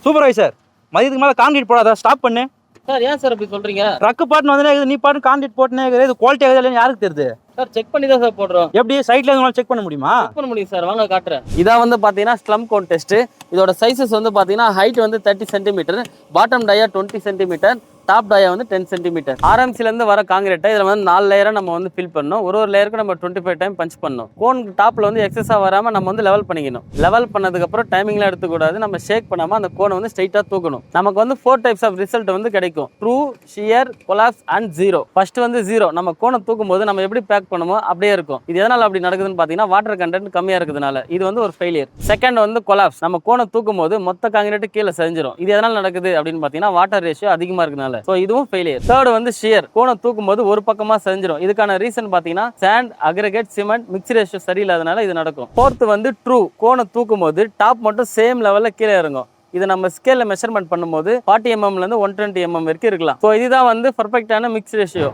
Supervisor மதியத்துக்கு மேலே concrete போடாத, ஸ்டாப் பண்ணு. சார் ஏன் சார் அப்படி சொல்றீங்க? ட்ரக்கு பாட்டுன்னு வந்து நீ பாட்டு கான்கிரீட் போட்டுனே இது குவாலிட்டி ஆகுது இல்லைன்னு யாருக்கு தெரியுது? சார் செக் பண்ணி தான் சார் போடுறோம். எப்படி சைட்ல இருந்து செக் பண்ண முடியுமா? செக் பண்ண முடியும் சார், வாங்க காட்டுறேன். இதான் வந்து பாத்தீங்கன்னா ஸ்லம் கோன் டெஸ்ட். இதோட சைஸஸ் வந்து பாத்தீங்கன்னா ஹைட் வந்து 30 சென்டிமீட்டர், பாட்டம் டயா 20 சென்டிமீட்டர், டாப் டயா வந்து 10 சென்டிமீட்டர். ஆர்எம்சில இருந்து வர காங்கிரீட்டை இதுல வந்து 4 லேயரா நம்ம வந்து ஃபில் பண்ணணும். ஒரு லேயருக்கு நம்ம 25 டைம் பஞ்ச் பண்ணணும். கோன் டாப்ல வந்து எக்ஸஸா வராம நம்ம வந்து லெவல் பண்ணிக்கணும். லெவல் பண்ணதுக்கு அப்புறம் டைமிங்லாம் எடுத்துக்கூடாது. நம்ம ஷேக் பண்ணாம அந்த கோனை வந்து ஸ்ட்ரைட்டா தூக்கணும். நமக்கு வந்து 4 டைப்ஸ் ஆஃப் ரிசல்ட் வந்து கிடைக்கும்: true, shear, collapse and zero. First வந்து ஜீரோ. நம்ம கோனை தூக்கும் போது நம்ம எப்படி பேக் பண்ணுமோ அப்படியே இருக்கும். இது எதனால அப்படி நடக்குதுன்னு பாத்தீங்கன்னா வாட்டர் கண்டென்ட் கம்மியா இருக்கிறதுனால. இது வந்து ஒரு ஃபெயிலியர். செகண்ட் வந்து கொலாப்ஸ். நம்ம கோனை தூக்கும் போது மொத்த காங்கிரீட் கீழே சரிஞ்சிரும். இது எதனால நடக்குது அப்படின்னு பாத்தீங்கன்னா வாட்டர் ரேஷியோ அதிகமா இருக்கிறதுனால. ஸோ இதுவும் ஃபெயிலியர். தேர்ட் வந்து ஷியர். கோனை தூக்கும் போது ஒரு பக்கமா சரிஞ்சிரும். இதுக்கான ரீசன் பாத்தீங்கன்னா sand, aggregate, cement mix ratio சரியில்லாதனால இது நடக்கும். ஃபோர்த் வந்து ட்ரூ. கோனை தூக்கும் போது டாப் மட்டும் சேம் லெவல்ல கீழே இறங்கும். இதை நம்ம ஸ்கேல்ல மெஷர்மெண்ட் பண்ணும்போது 40 mm ல இருந்து 120 mm வரைக்கும் இருக்கலாம். ஸோ இதுதான் வந்து பர்ஃபெக்டான மிக்ஸ் ரேஷியோ.